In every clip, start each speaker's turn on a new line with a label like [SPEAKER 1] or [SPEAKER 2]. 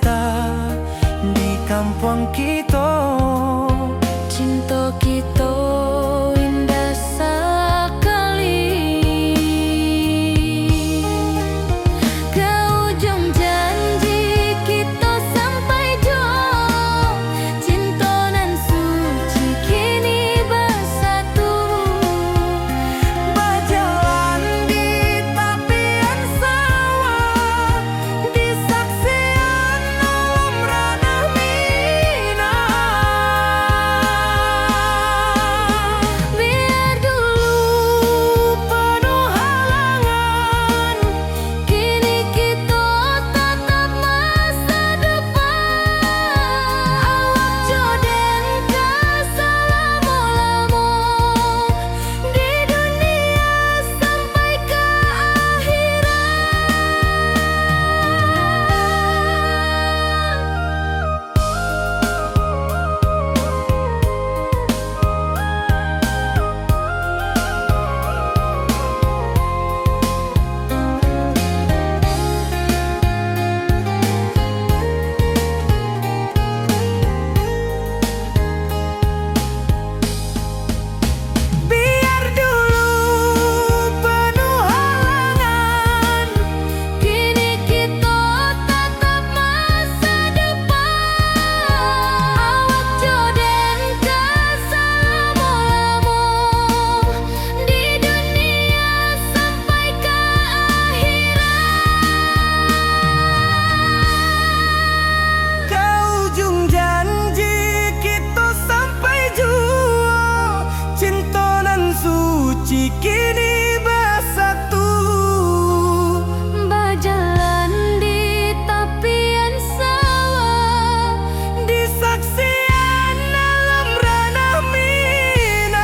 [SPEAKER 1] pesta di kampung kita.
[SPEAKER 2] Cinta kita indah sekali. Ke ujung janji kita sampai jauh. Cinta nan suci kini bersatu.
[SPEAKER 1] Berjalan di tepian sawah, di saksian alam ranah Minang.
[SPEAKER 2] Biar dulu penuh halangan, kini kita tatap masa depan. Awak joden ke selama-lama di dunia sampai ke akhirat.
[SPEAKER 1] Biar dulu penuh halangan,
[SPEAKER 2] Kini kita tatap masa depan. Awak joden ke selama-lama di dunia sampai ke akhirat.
[SPEAKER 1] ke ujung janji kita sampai jua. Cinta nan suci kini bersatu.
[SPEAKER 2] Berjalan di tepian sawah,
[SPEAKER 1] Di saksian alam ranah Minang.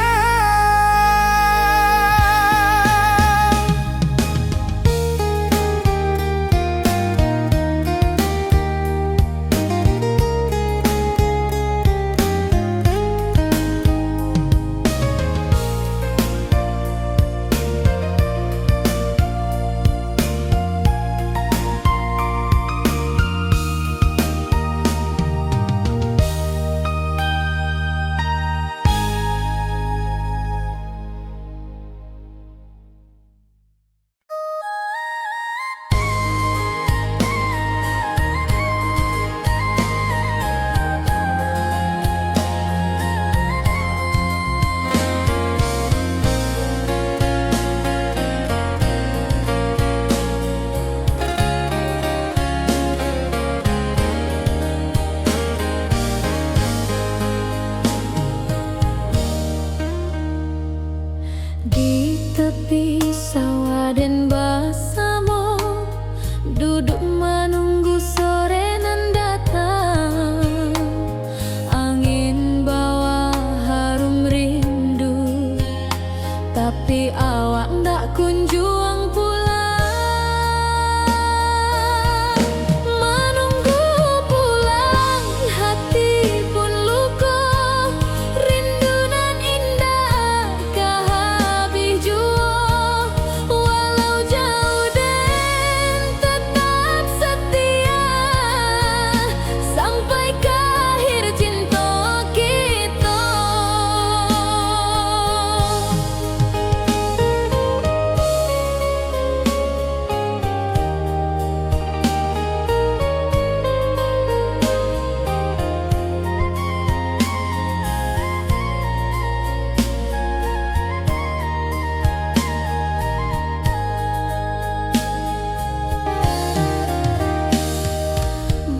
[SPEAKER 2] di tepi sawah dan bersama duduk menunggu sore nan datang. Angin bawa harum rindu, tapi awak ndak kunjung pulang. Menunggu pulang hati pun luka, rindu nan indah kah habis jua. Walau jauh dan tetap setia sampai ke akhir cinta kita.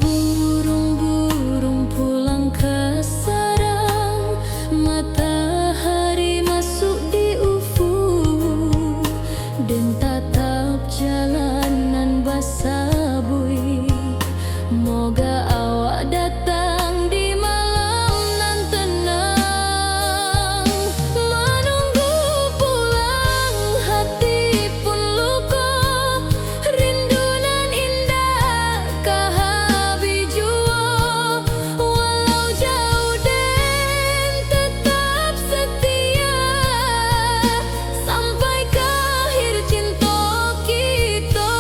[SPEAKER 2] Burung-burung pulang ke sarang, matahari masuk di ufuk, dan tatap jalanan basabui. Moga awak datang di malam nan tenang. Menunggu pulang hati pun luka, rindu nan indah kah habis jua. Walau jauh dan tetap setia sampai ke akhir cinta kita.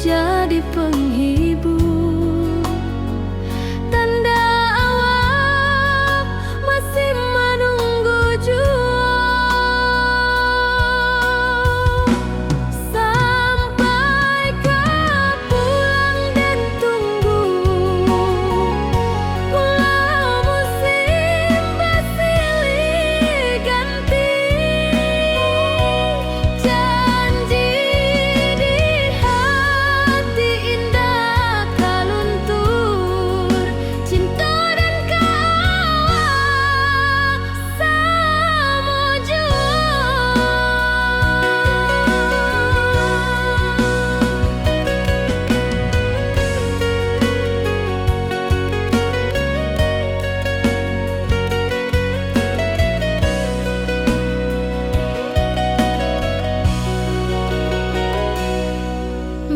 [SPEAKER 2] jadi penghibur. Tanda awak masih menunggu jua, sampai kau pulang dan tunggu. Walau musim bersilih ganti, janji di hati indah kau luntur. Cinta dan kawak sama jua.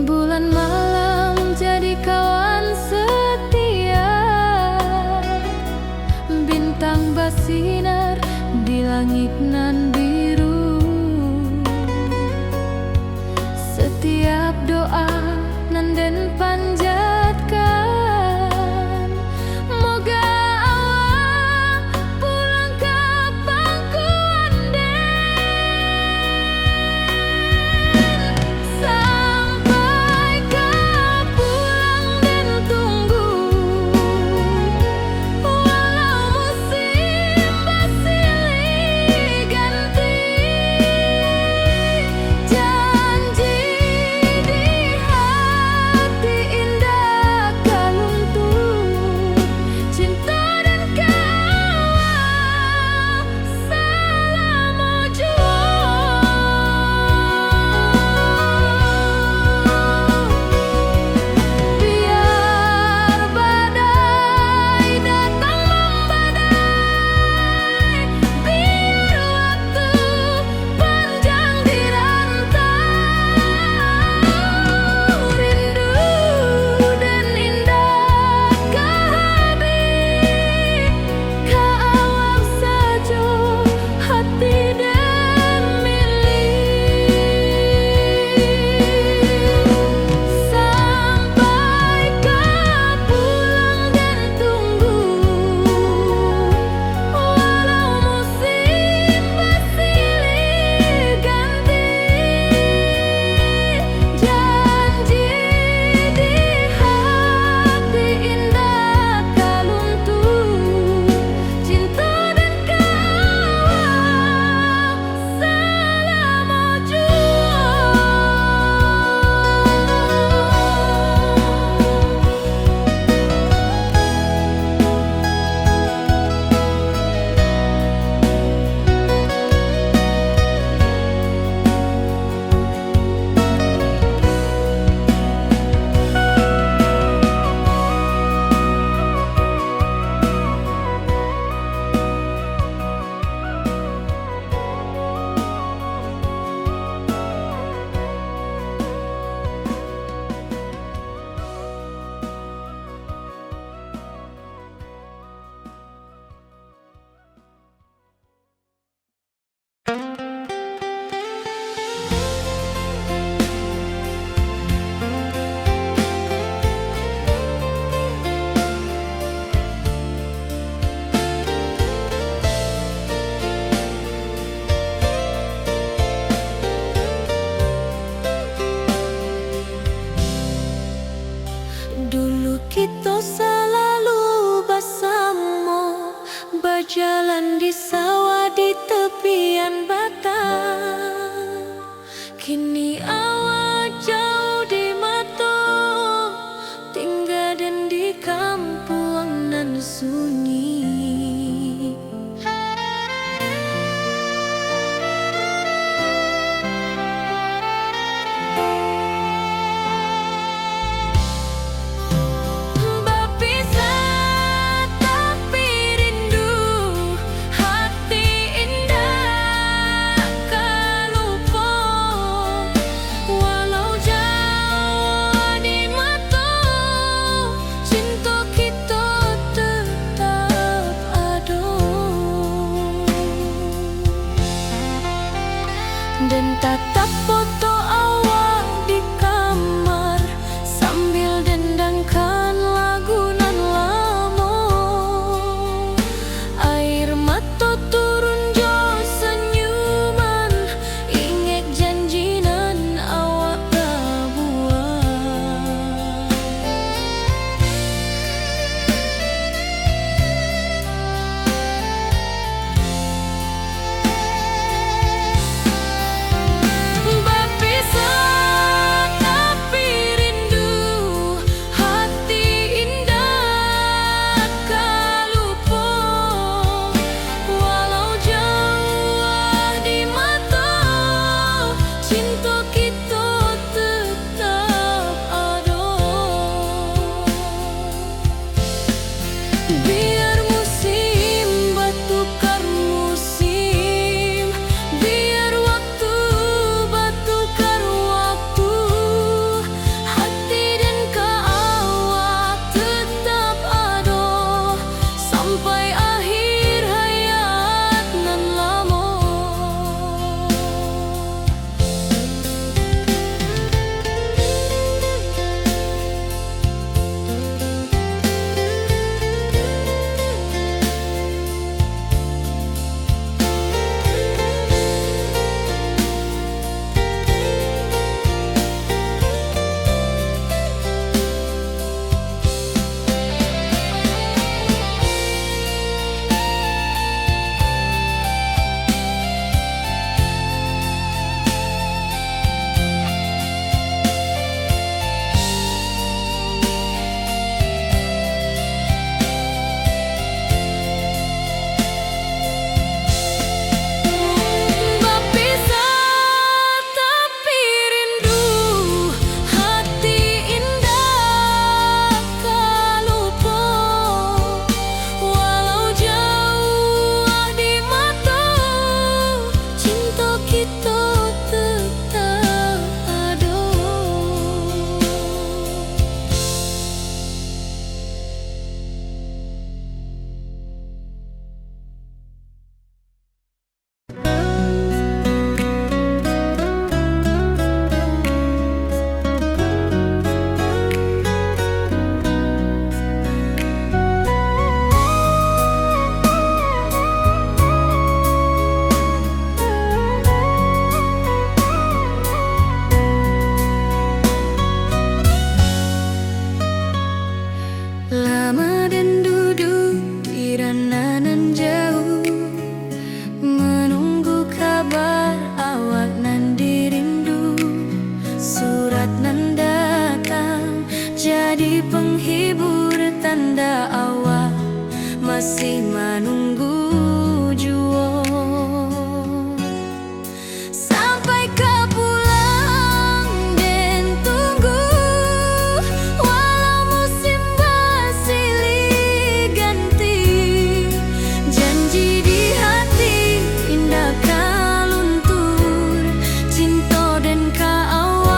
[SPEAKER 2] Bulan malam jadi kawan setia, bintang bersinar di langit nan biru. Setiap doa nan den panjatkan, moga awak pulang ke pangkuan den. Sampai kau pulang dan tunggu, walau musim bersilih ganti, janji di hati indah kau luntur. Cinta dan kawak selama jua. Biar badai datang membadai, biar waktu panjang dirantau, rindu dan indah kehabis, kawak saja hati dan milik. Sampai kau pulang dan tunggu, walau musim bersilih ganti, janji di hati indah kau luntur. Cinta dan kawak selama jua. Dulu kita selalu bersama, berjalan di sawah di tepian batang. Kini awak jauh di mata, tinggal dan di kampung nan sunyi. Berpisah tapi rindu, hati indah kau lupa. Walau jauh di mata, cinta kita tetap. Biar musim bertukar musim, biar waktu bertukar waktu, hati dan kawak tetap ada sampai akhir hayat nan lamo. Berpisah tapi rindu, hati indah kalupa. Walau jauh di mata, cinta kita tetap ada. Lama dan duduk di ranah nan jauh, menunggu kabar awak nan dirindu. Surat nan datang jadi penghibur, tanda awak masih menunggu jua. Sampai kau pulang dan tunggu, walau musim bersilih ganti, janji di hati indah kaluntur, cinta dan kaawak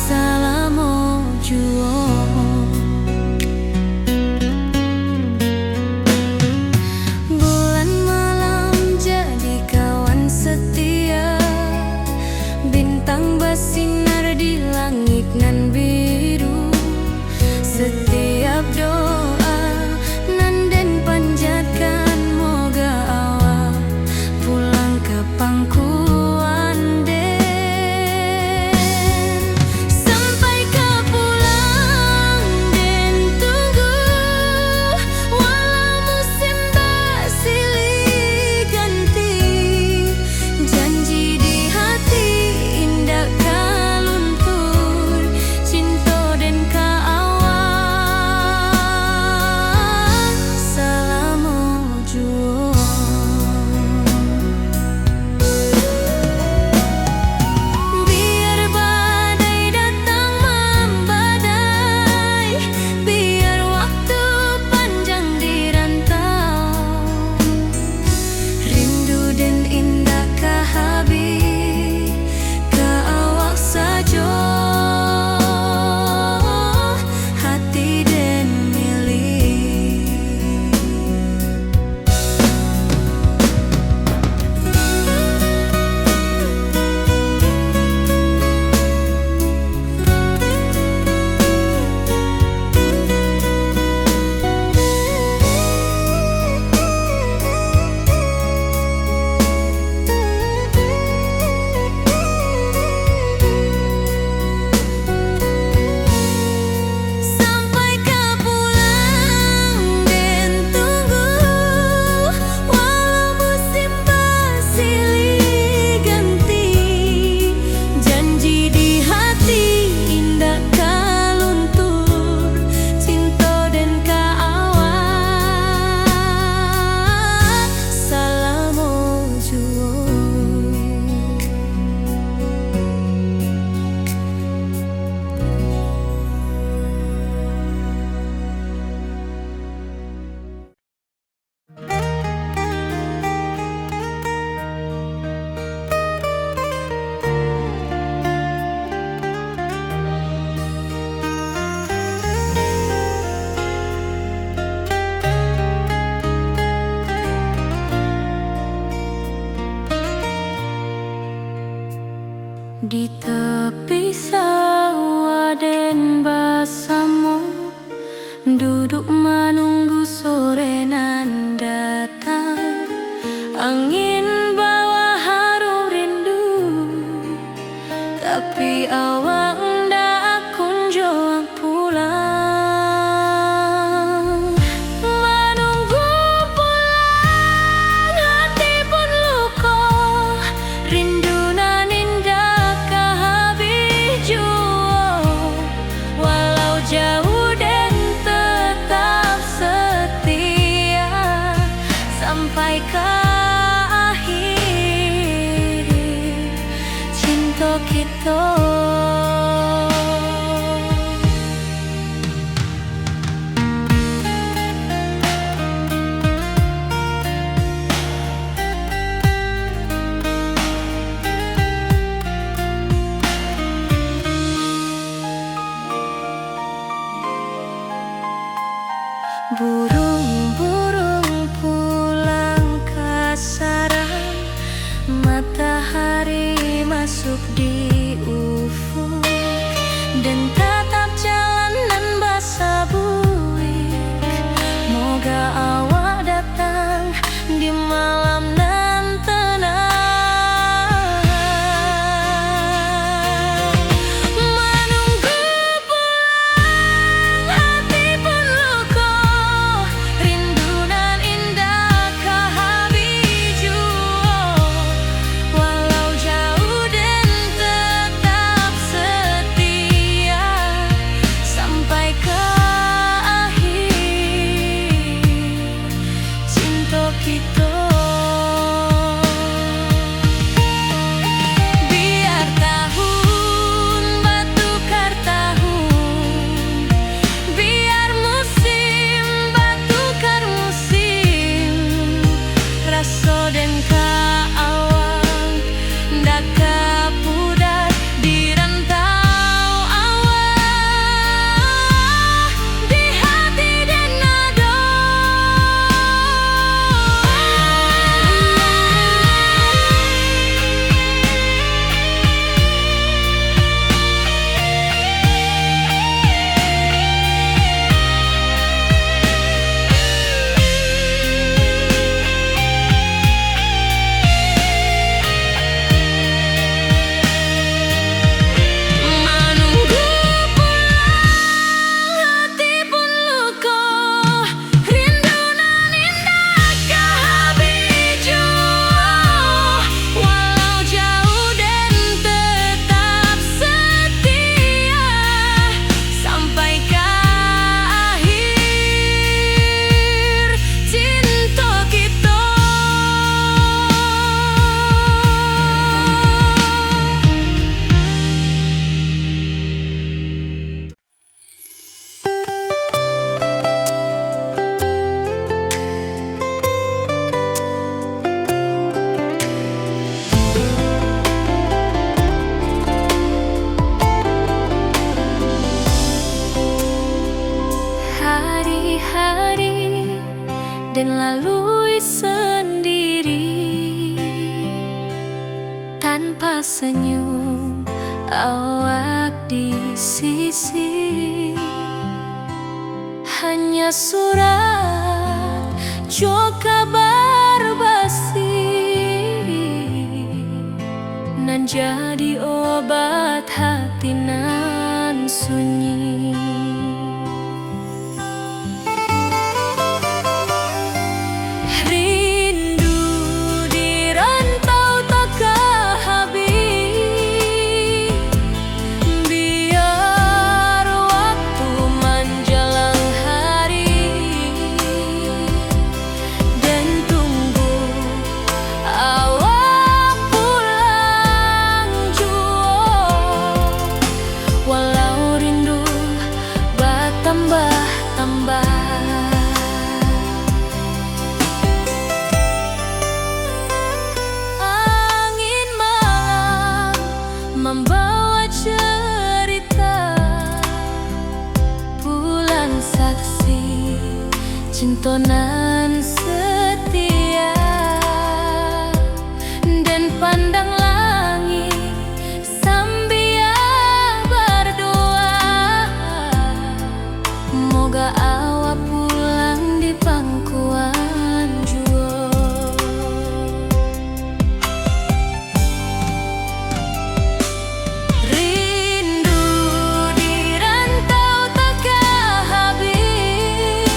[SPEAKER 2] selama jua. Burung-burung pulang ke sarang, matahari masuk di ufuk, dan tatap jalanan basah buik. Moga awak datang di malam nan tenang. Menunggu pulang hati pun luka, rindu nan indah ke habiju. Walau jauh dan tetap setia sampai ke akhir cinta kita. Biar tahun batukar tahun, biar musim batukar musim, rasa dan kaawang ndak kapudar di rantau awak, di hati dan nada. Menunggu pulang hati pun luka, rindu nan indah ke habiju. Walau jauh dan tetap setia sampai ke akhir cinta kita. Hari-hari dan lalui sendiri, tanpa senyum awak di sisi. Hanya surat jo kabar basi, nan jadi obat hati nan sunyi. Rindu di rantau tak ke habis, biar waktu menjelang hari, dan tunggu awak pulang jua. Walau rindu bertambah-tambah, angin malam membawa cerita, bulan saksi cinta nan setia, dan pandang langit sambil berdoa. Moga awak pulang di pangkuan jua. Rindu di rantau tak ke habis,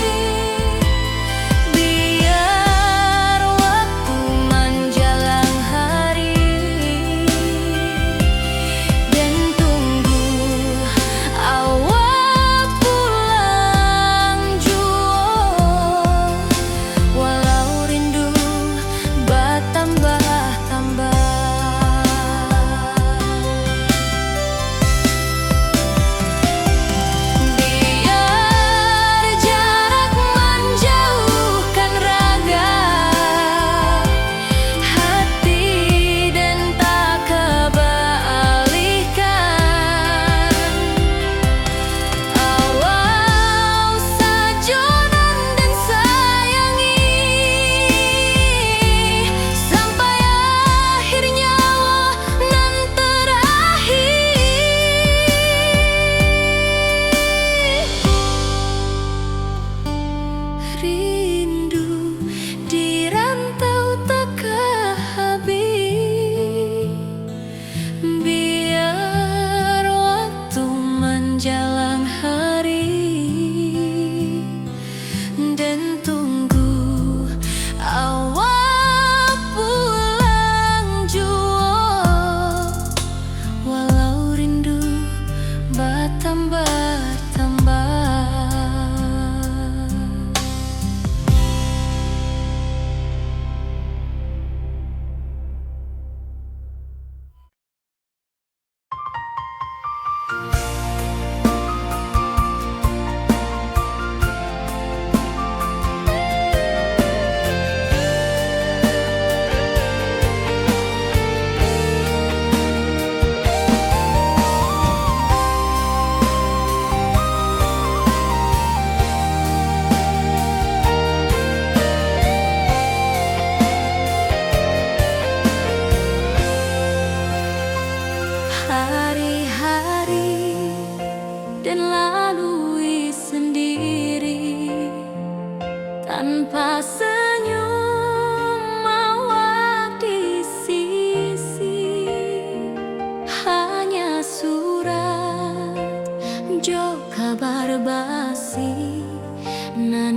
[SPEAKER 2] biar waktu menjelang hari, dan tunggu awak pulang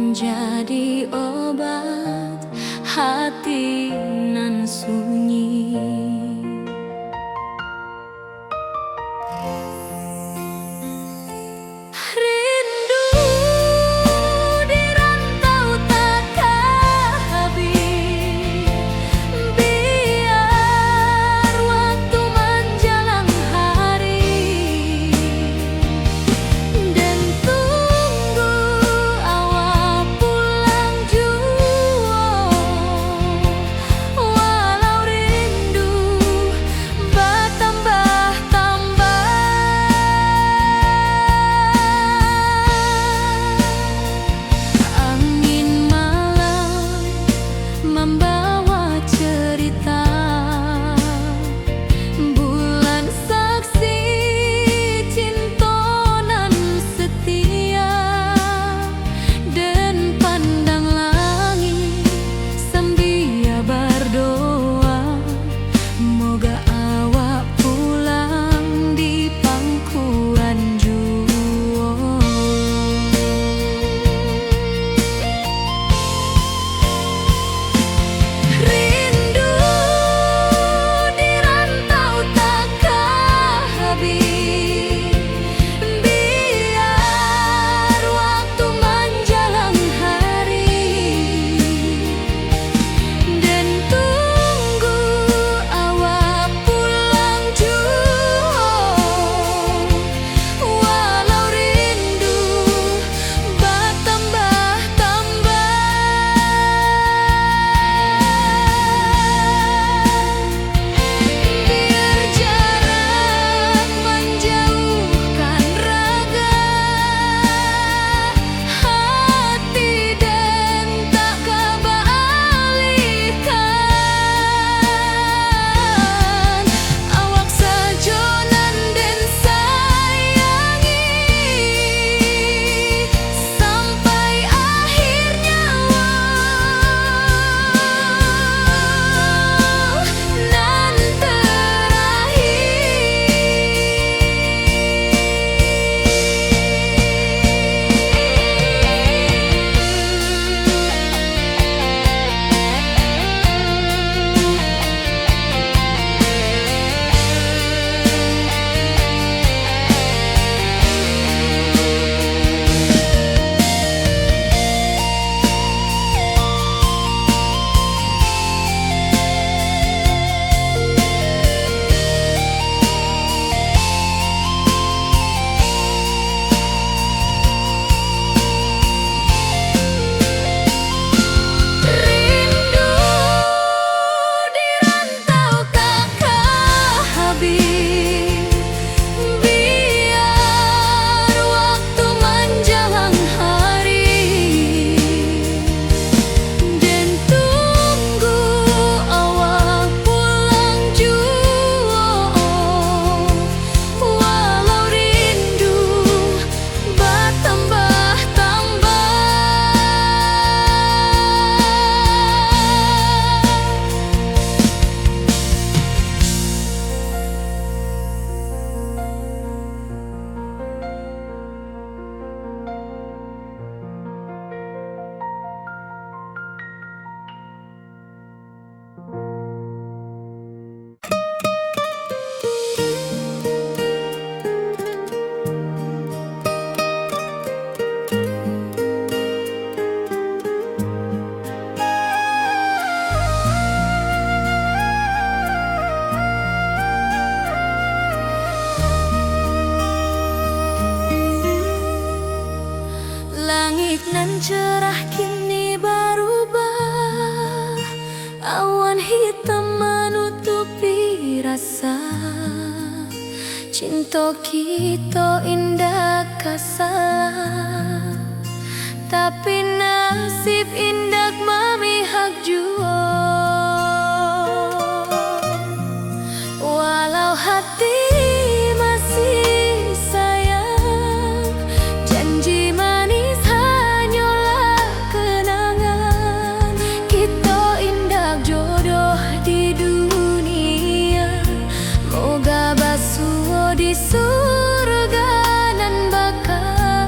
[SPEAKER 2] menjadi obat hati nan sunyi. Rindu di rantau takkan habis, biar waktu menjelang hari, dan tunggu awak pulang jua. Walau rindu bertambah-tambah, angin malam membawa cerita, bulan saksi cinta nan setia, dan pandang langit sambil berdoa, moga awak pulang di pangkuan jua. Rindu di rantau takkan habis, biar waktu menjelang hari, dan tunggu awak pulang jua. Walau rindu bertambah-tambah, biar jarak menjauhkan raga hati, dan tak kebalikan. Awak sajonan dan sayangi sampai akhir nyawa nan rindu di rantau takkan habis, biar waktu menjelang hari, dan tunggu awak pulang jua. Walau rindu bertambah-tambah, langit nan cerah kini berubah, awan hitam menutupi rasa. Cinta kita indah kasalah, tapi nasib indah memihak jua. Walau hati masih sayang, janji manis hanyalah kenangan. Kita indah jodoh di dunia, moga basuh di surga nan bakal.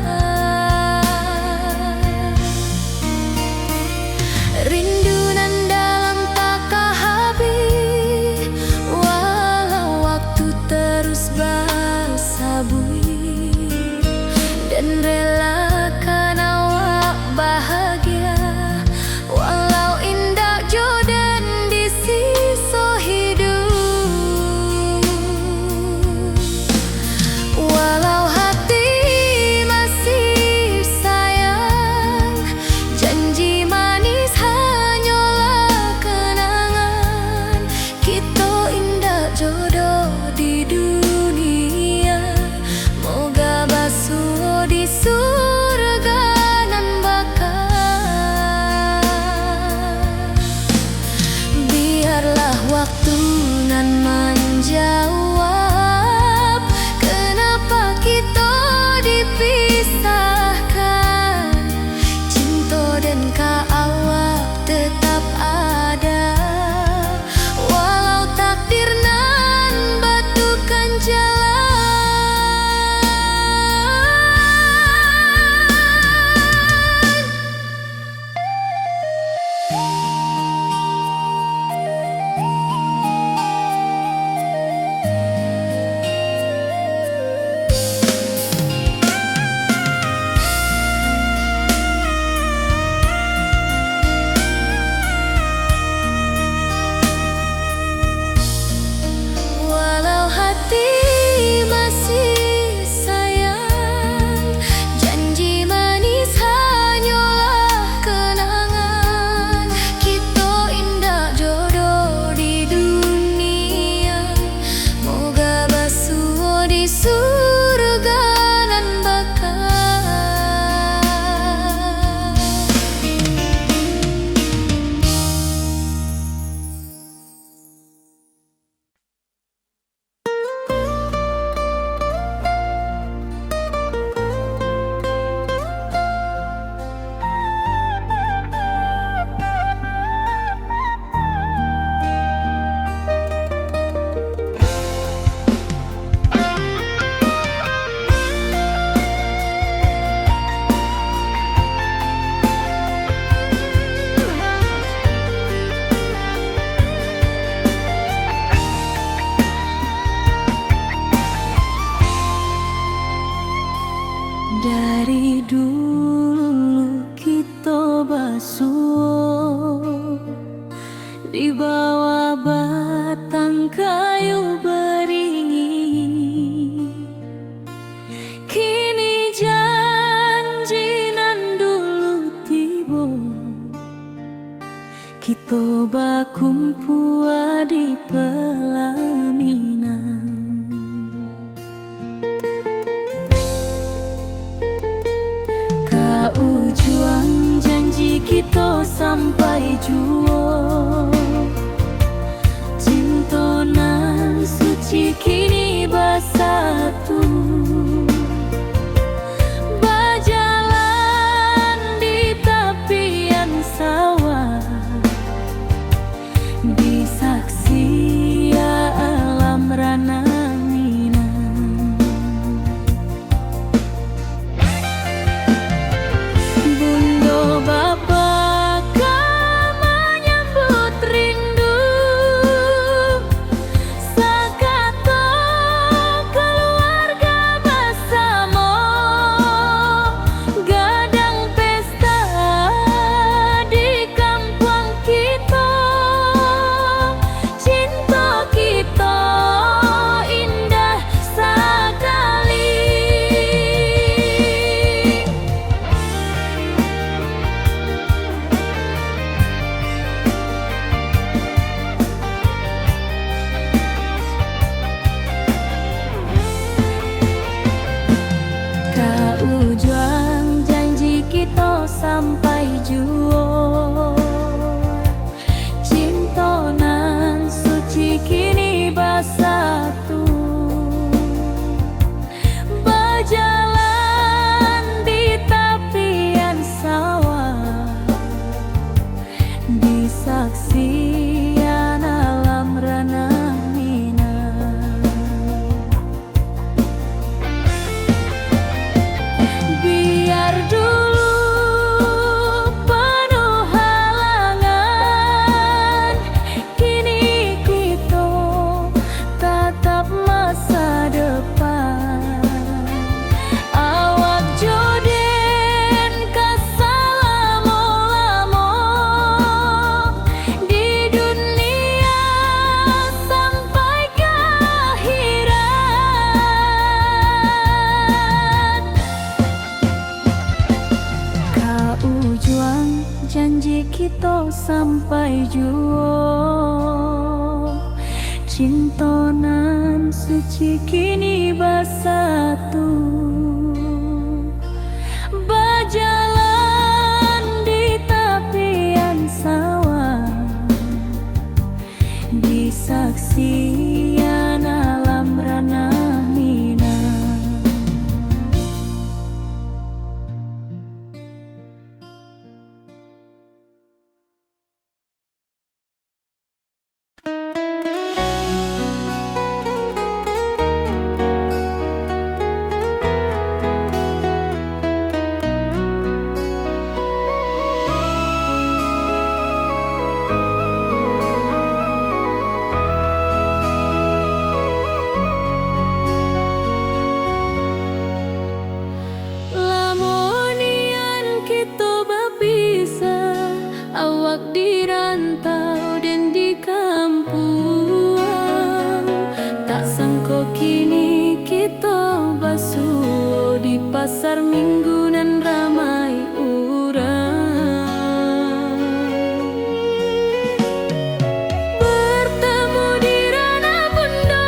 [SPEAKER 2] Kita bakumpul di pelaminan, kau juang janji kita sampai jua. Cinta nan suci kini bersatu, berjalan di tepian sawah, di saksi alam rana Minang. Bunda Bapa kau menyambut rindu, sakato keluarga bersama, gadang pesta di kampung kita. Cinta kita indah sekali. Kau juang janji kita sampai jua. Cinta nan suci kini bersatu, berjalan di tepian sawah, di saksian alam ranah Minang. Biar dulu penuh halangan, kini kita tatap masa depan. Awak joden kesalamo-lamo di dunia sampai ke akhirat. Kau juang janji kita sampai jua. Cinta nan suci kini bersatu, berjalan di tepian sawah, di saksian alam ranah Minang. Lamonian kita berpisah, awak di rantau dan di kampung. Tak sangka kini kita basuh di pasar minggu nan ramai urang. Bertemu di ranah bunda,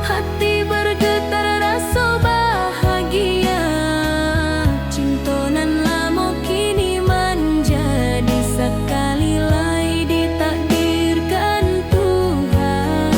[SPEAKER 2] hati bergetar rasa bahagia. Cinta nan lama kini menjadi sekali lagi ditakdirkan Tuhan.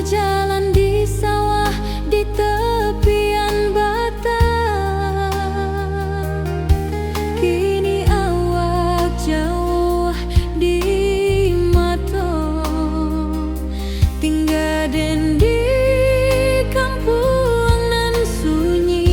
[SPEAKER 2] berjalan di sawah di tepian batang. Kini awak jauh di mata, tinggal di kampung nan sunyi.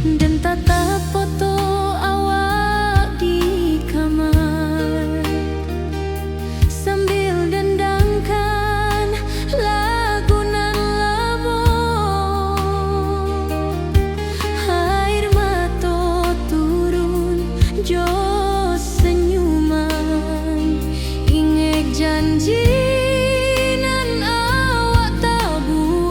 [SPEAKER 2] Dan tatap foto awak di kamar sambil dendangkan lagu nan lama. Air mata turun jo senyuman, ingat janji nan awak tak buat.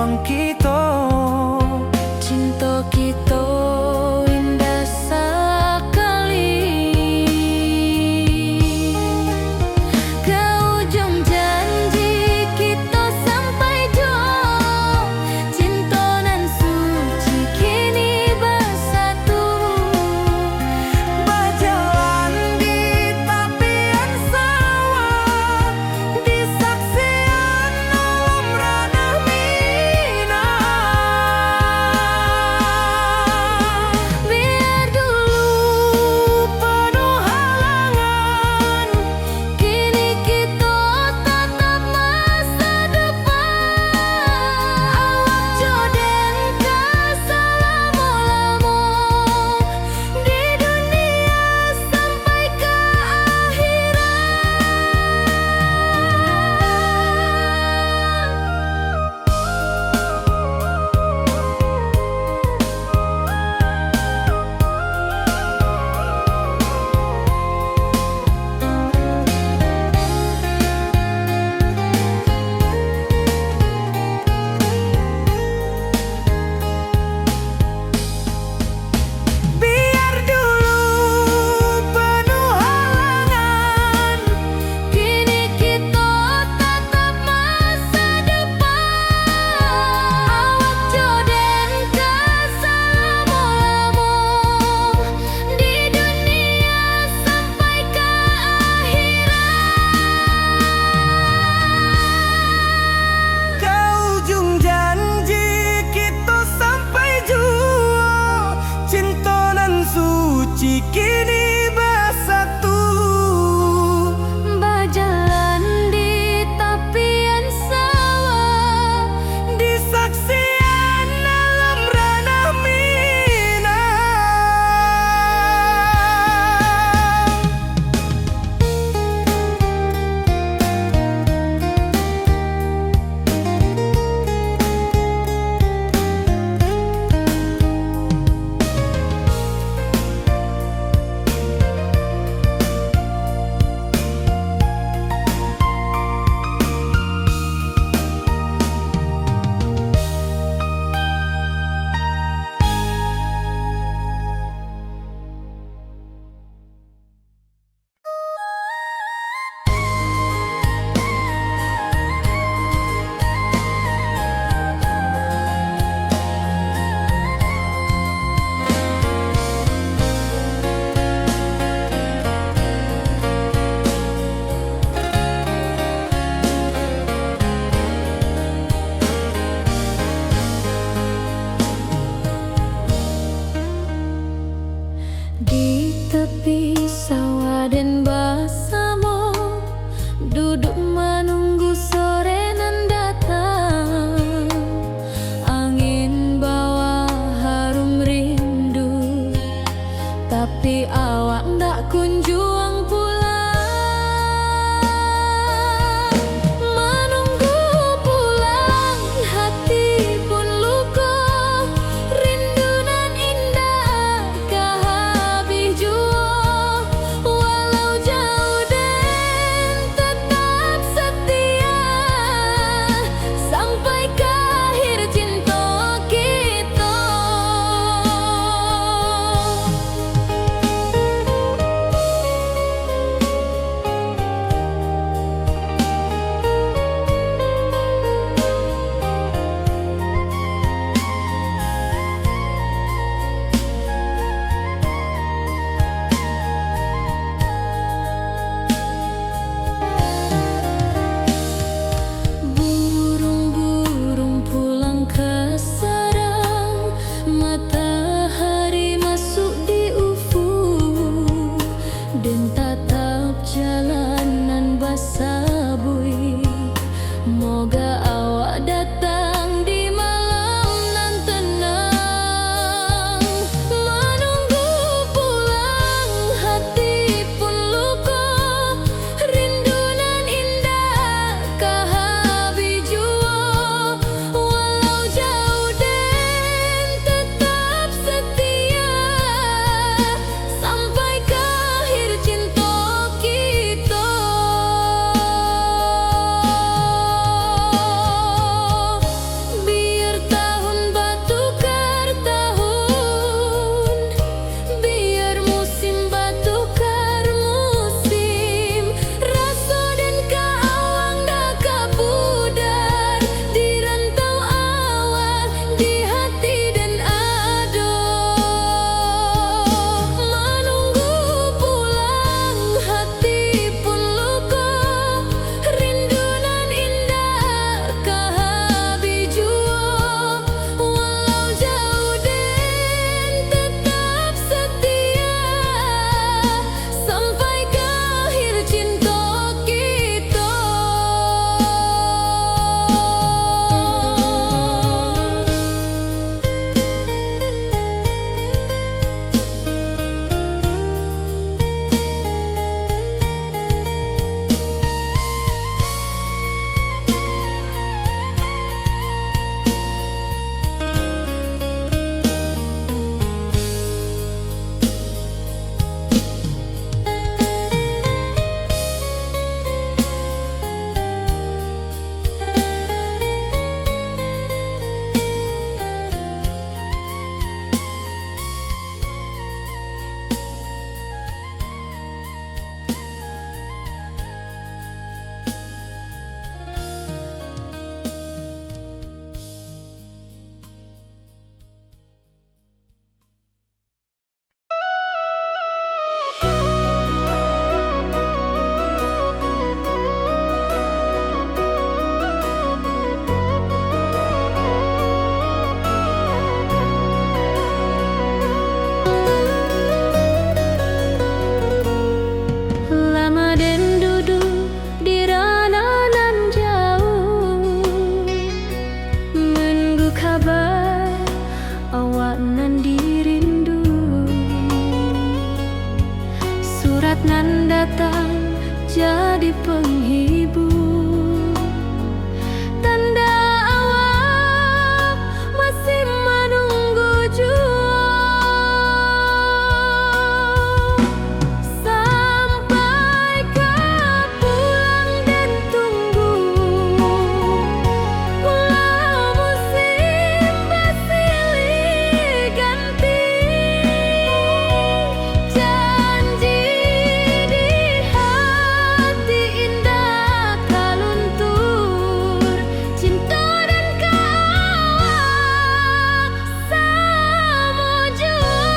[SPEAKER 1] wong kita.
[SPEAKER 2] Cinta kita indah sekali. Ke ujung janji kita sampai jauh. Cinta nan suci kini bersatu.
[SPEAKER 1] Berjalan di tepian sawah, di saksian alam ranah Minang.
[SPEAKER 2] jadi penghibur. Tanda awal masih menunggu jua, sampai kau pulang dan tunggu. Pulau musim bersilih ganti, janji di hati indah kaluntur. Cinta dan kawal sama jua.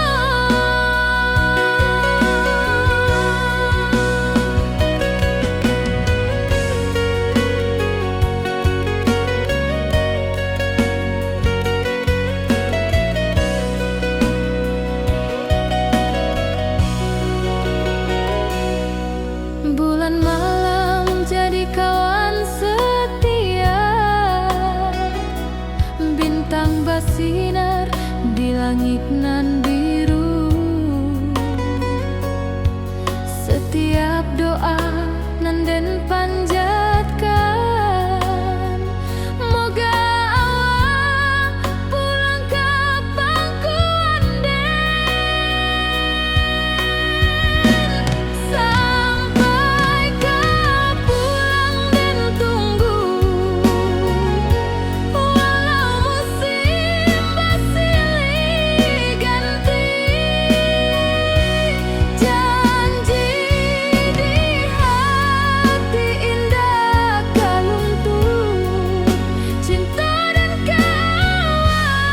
[SPEAKER 2] Bulan malam jadi kawan setia, bintang bersinar di langit nan biru. Setiap doa nan den panjatkan, moga awak pulang ke pangkuan den. Sampai kau pulang dan tunggu, walau musim bersilih ganti, janji di hati indah kaluntur. Cinta dan kawal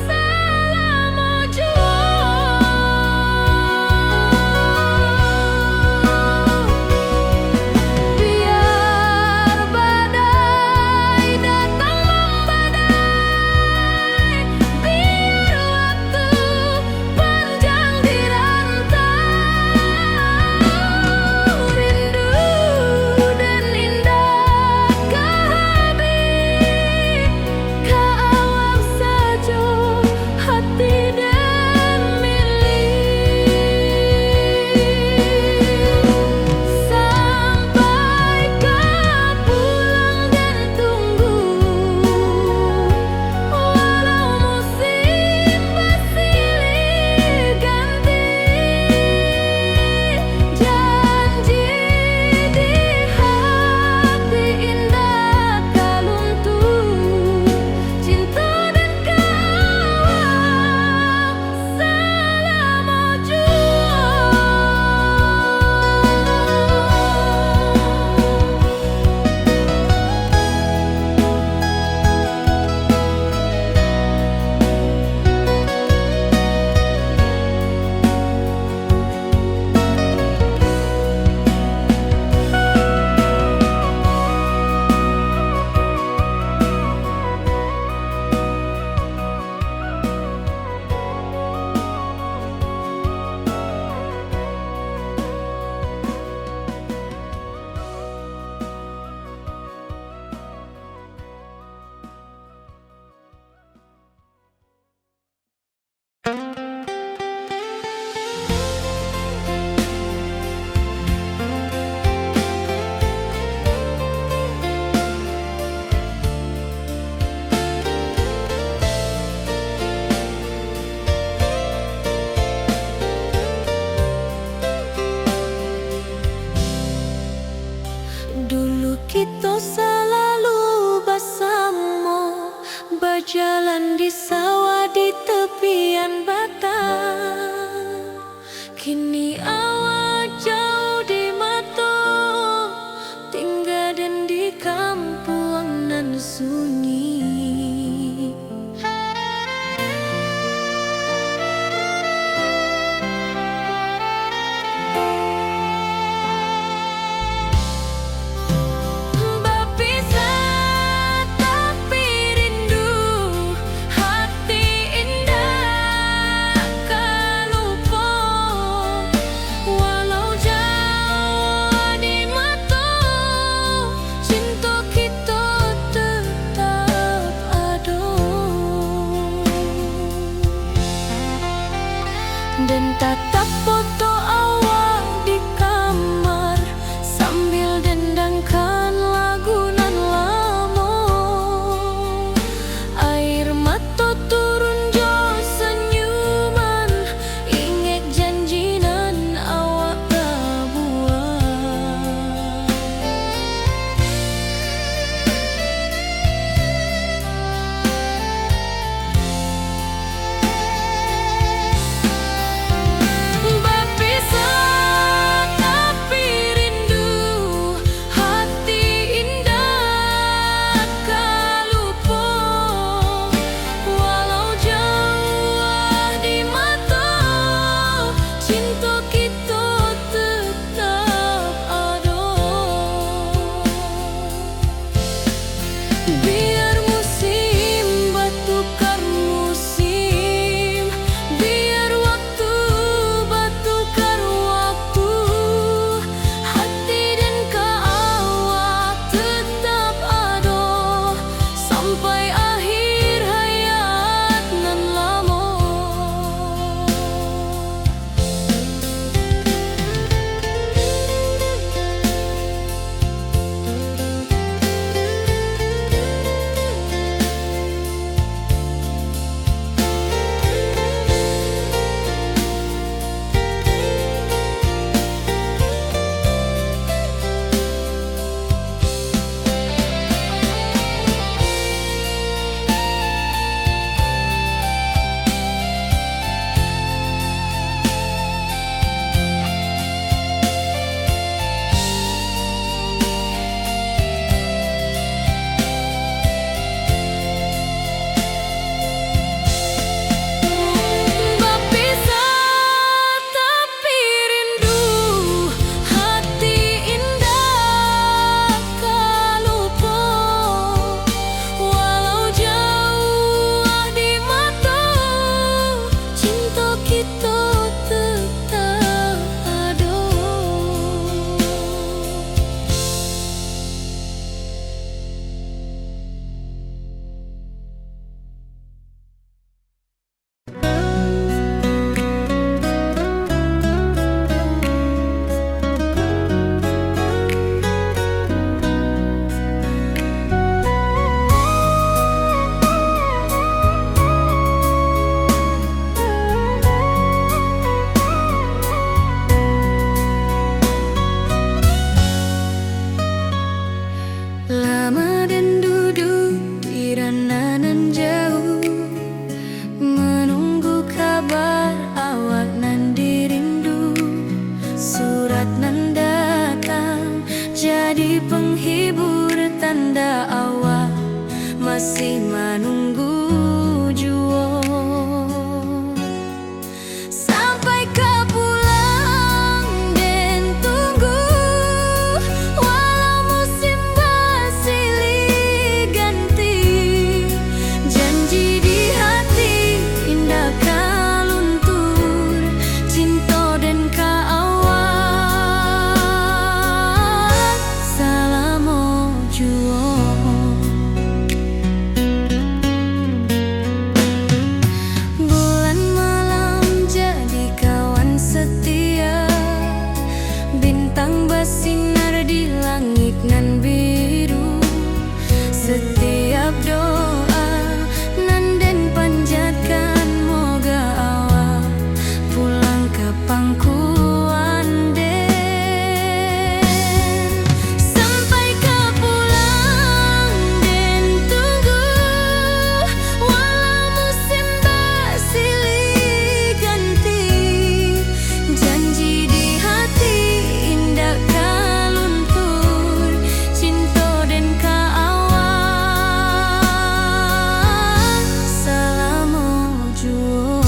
[SPEAKER 2] selama jua. Biar badai datang membadai, biar waktu panjang dirantau, rindu dan indah kehabis, kawal saja hati dan milik. Sampai kau pulang dan tunggu, walau musim bersilih ganti, janji di hati indah kaluntur. Cinta dan kawal selama jua. Dulu kita selalu bersama, berjalan di sawah di tepian batang. Kini awak jauh di mata, tinggal dan di kampung nan sunyi. Berpisah tapi rindu, hati indah jadi penghibur tanda awal masih menunggu jua. Sampai kau pulang dan tunggu, walau musim bersilih ganti. Janji di hati indah kau luntur, cinta dan keawal selama jua. Bulan malam jadi kawan setia, bintang bersinar di langit nan biru. Setiap doa nan den panjatkan, moga awak pulang ke pangkuan den. Sampai kau pulang dan tunggu, walau musim bersilih ganti. Janji di hati indah kau luntur, cinta dan keawal selama jua.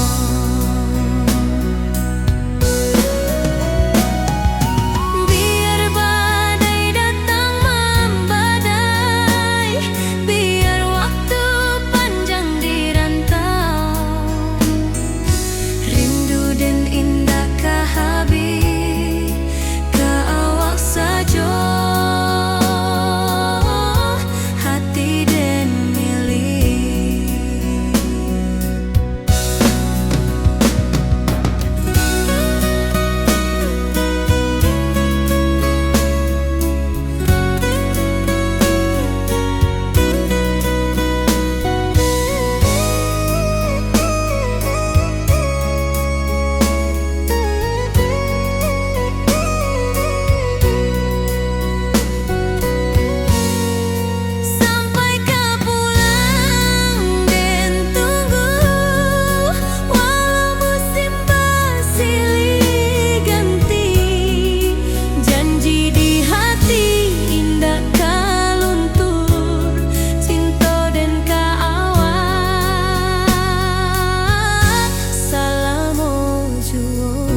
[SPEAKER 2] Biar badai datang membadai, biar waktu panjang dirantau, rindu dan indah kah habis ke awak saja, hati dan milik. Sampai kau pulang dan tunggu, walau musim bersilih ganti. Janji di hati indah kau luntur, cinta dan keawal selama jua.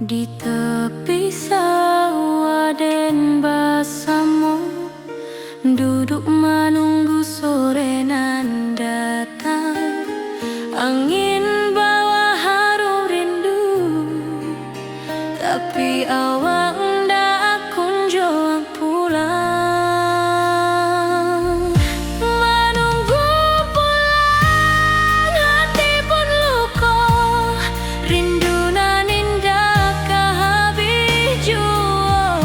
[SPEAKER 2] Di tepi sawah dan bersama, duduk menunggu sore nan datang. Angin bawa harum rindu, tapi awak ndak kunjung pulang. Menunggu pulang hati pun luka, rindu nan indah kah habis jua.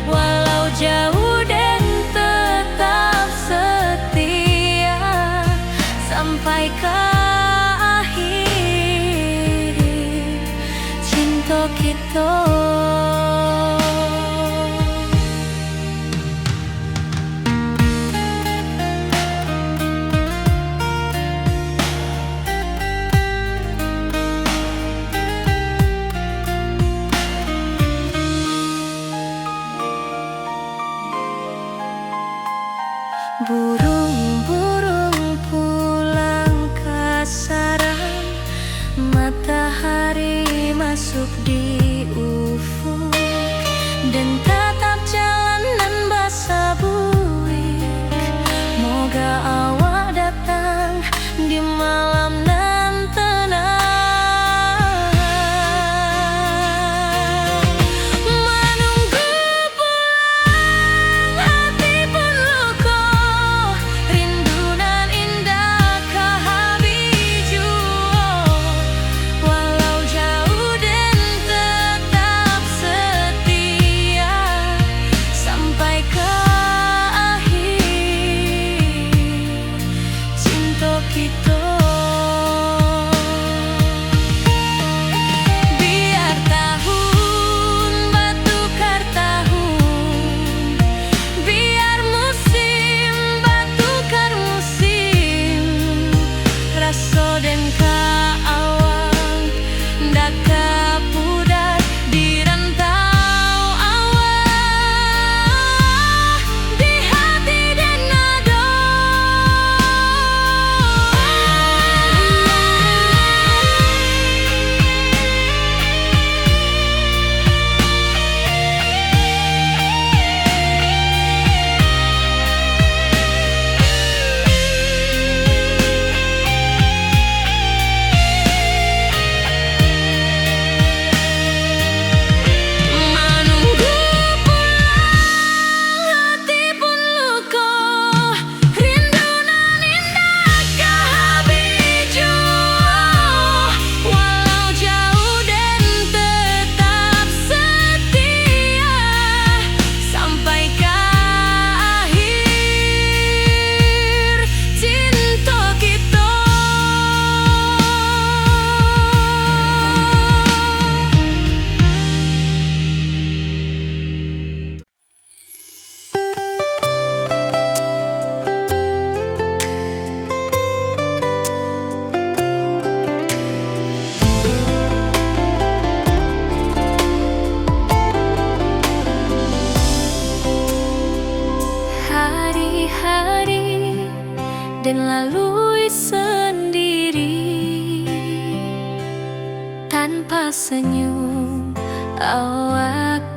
[SPEAKER 2] Walau jauh dan tetap setia, sampai ke akhir cinta kita.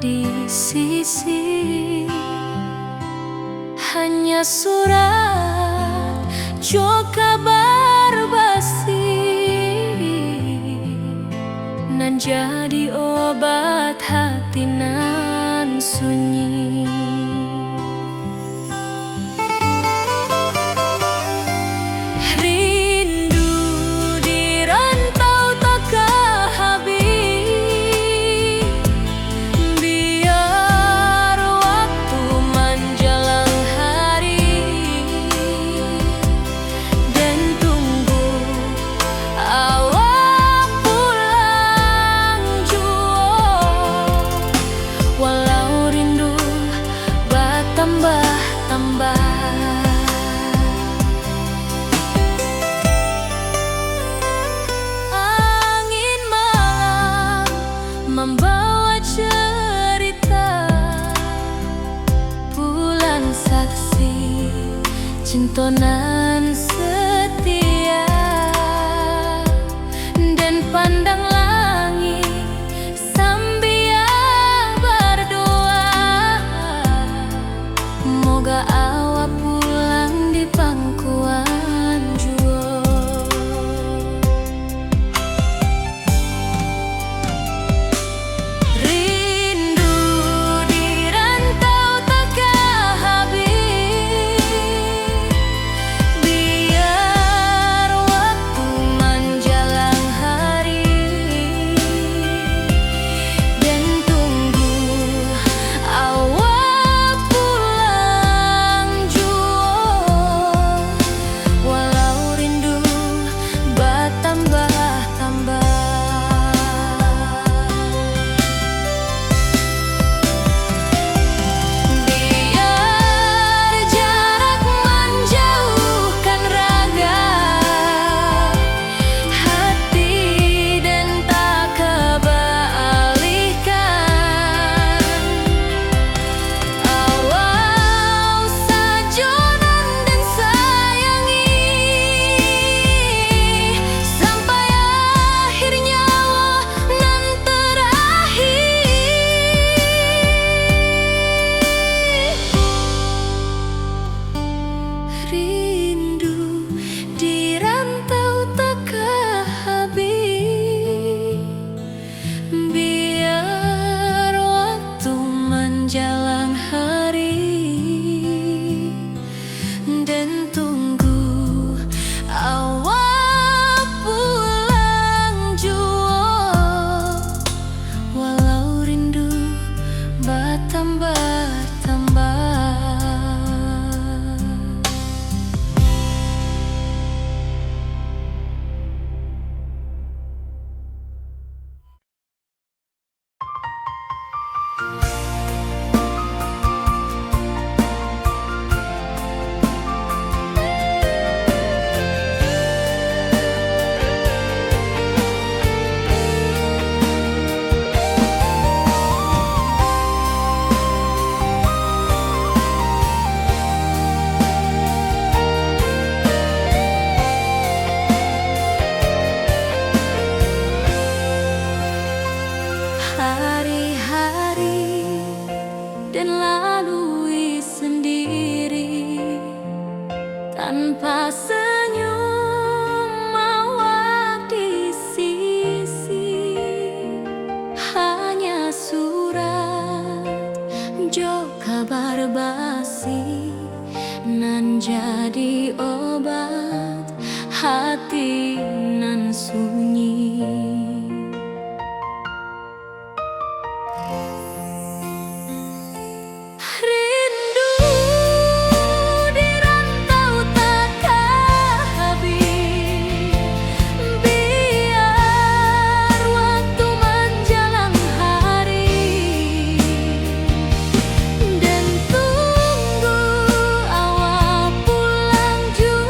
[SPEAKER 2] di sisi. Hanya surat jo kabar basi nan jadi obat hati nan sunyi. Rindu di rantau tak habis, biar waktu menjelang hari dan tunggu awak pulang jua. Walau rindu bertambah-tambah, angin malam membawa cerita, bulan saksi cintonan setia, dan pandang langit sambil berdoa, moga awak pulang di pangkuan jua. Rindu di rantau tak habis, biar waktu menjelang hari dan tunggu awak pulang jua. Walau rindu bertambah-tambah, biar jarak menjauhkan raga hati dan tak kebalikan. Awal sajonan dan sayangi sampai akhir nyawa nan terakhir. Rindu di rantau tak habis, biar waktu menjelang hari dan tunggu awak pulang jua. Walau rindu bertambah-tambah. Hari-hari dan lalui sendiri tanpa senyum awak di sisi. Hanya surat jo kabar basi nan jadi obat hati nan sunyi. Rindu di rantau tak habis, biar waktu menjelang hari dan tunggu awak pulang jua.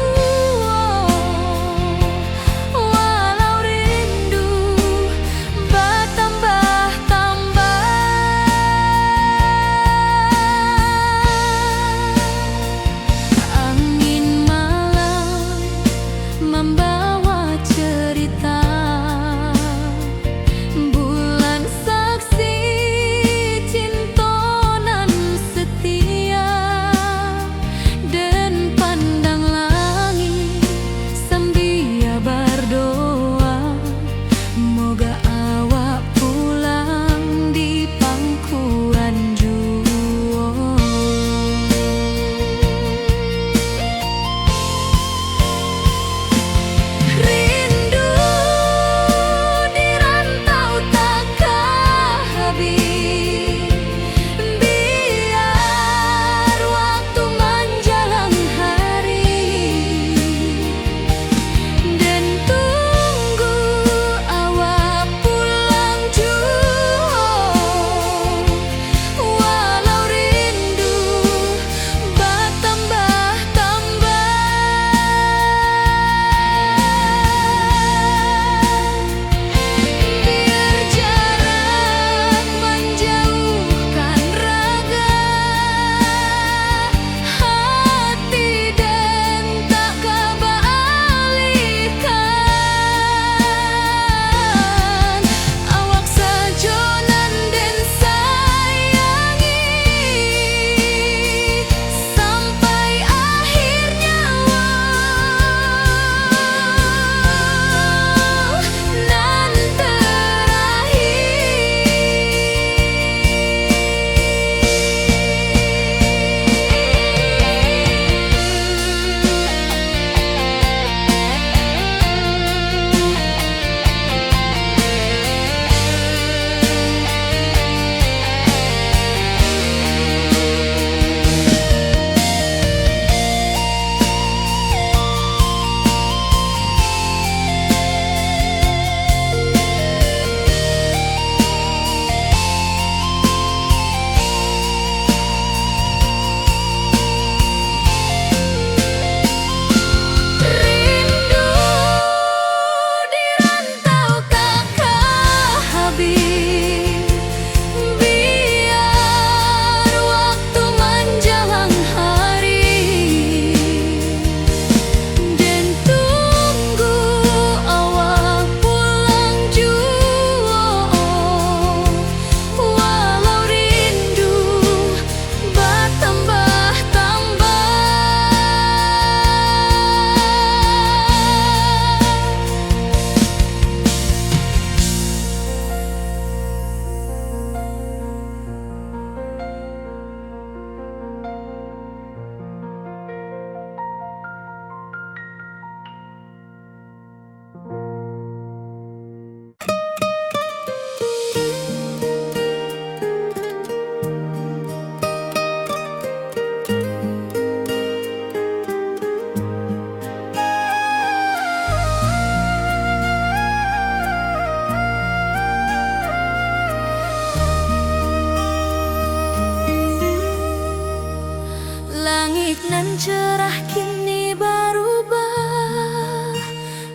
[SPEAKER 2] cerah kini berubah,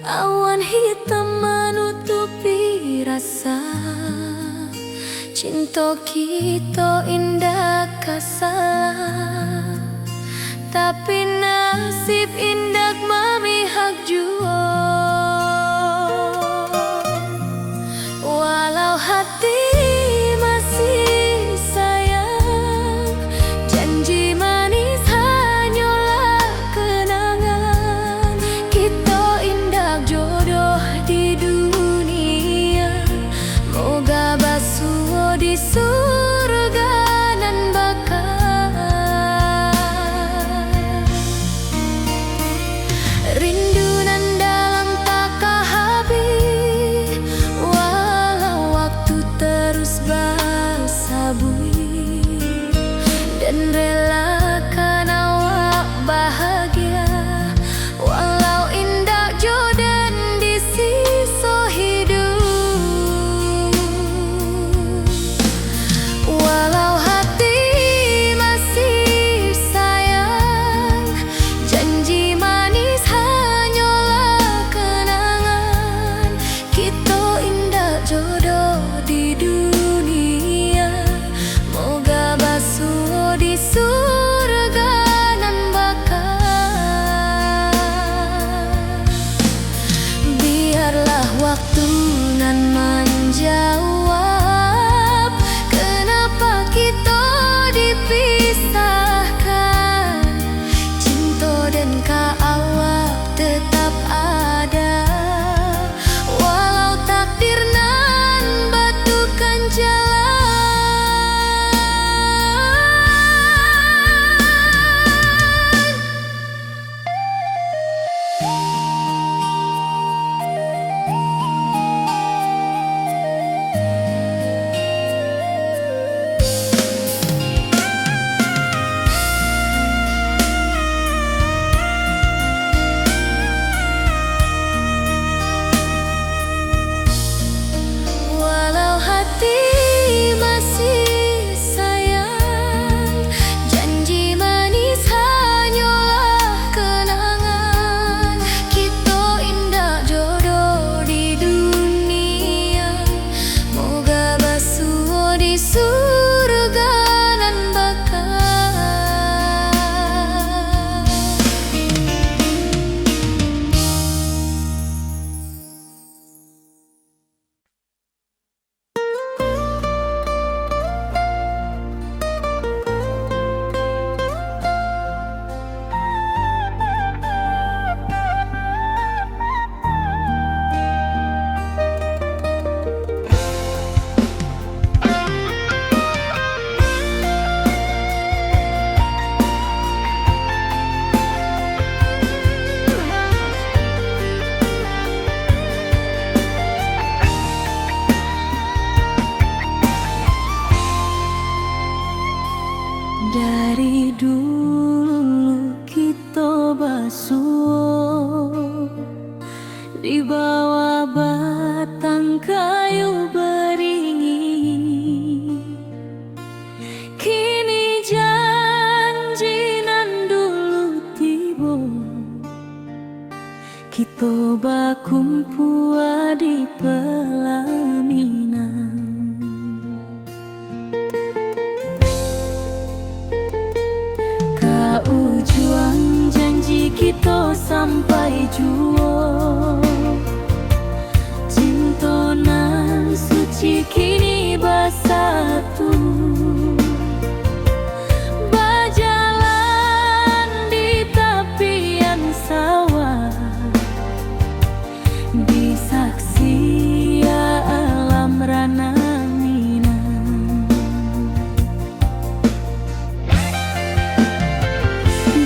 [SPEAKER 2] awan hitam menutupi rasa. Cinta kita indah kasalah, tapi nasib indah memihak jua. Walau hati masih sayang, janji manis hanyalah kenangan. Kita indah jodoh di dunia, moga basuh di surga nan bakal. Rindu nan dalam tak habis, walau waktu terus bersabui, dan relakan awak bahagia, walau indah jodan di sisa hidup. Walau hati masih sayang, janji manis hanyalah kenangan. Kita indah jodoh di dunia, moga basuh di surga nan bakal. Biarlah waktu nan menjawab, kenapa kita dipisahkan. Cinta dan awak tetap ada, walau takdir nan batukan jalan. Walau hati masih sayang, janji manis hanyalah kenangan. Kita indah jodoh di dunia, moga basuh di surga nan bakal. Dari dulu kita basuh di bawah batang kayu beringin. Kini janji nan dulu tiba, kita bakumpul di pelaminan. Ujung janji kita sampai jua, cinta nan suci kini bersatu. Berjalan di tepian sawah, di saksi alam rana Minang.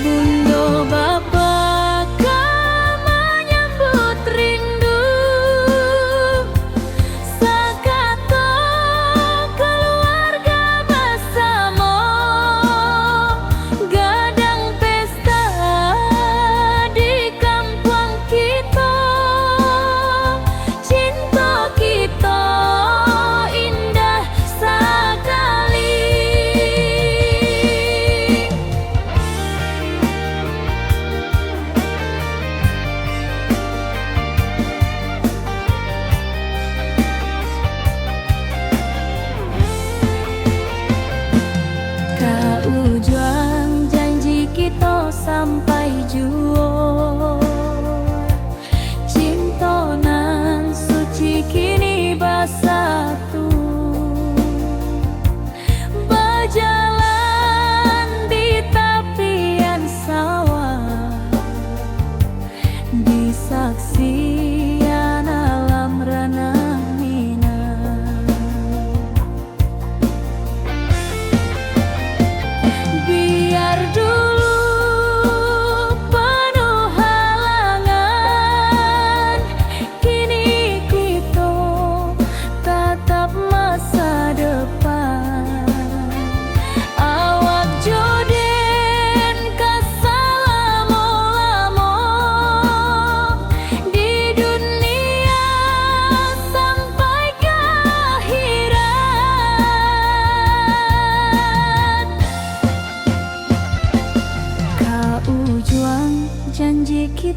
[SPEAKER 2] Bunda bapa kamanya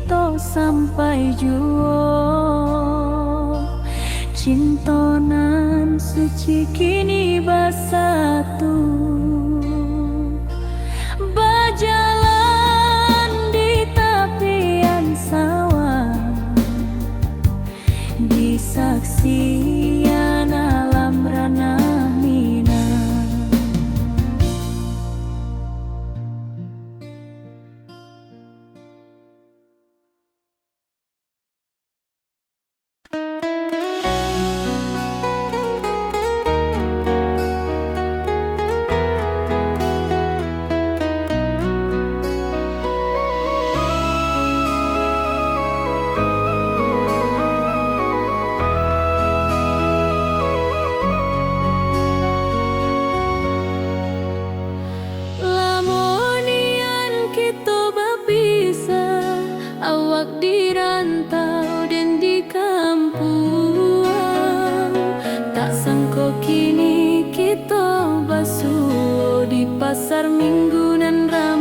[SPEAKER 2] kita sampai juo. Cintonan suci kini bersatu, berjalan di tepian sawah, di saksian alam ranah Minang. Lamonian kita berpisah, awak di rantau dan di kampung. Tak sangka kini kita basuh di pasar minggu nan ramai.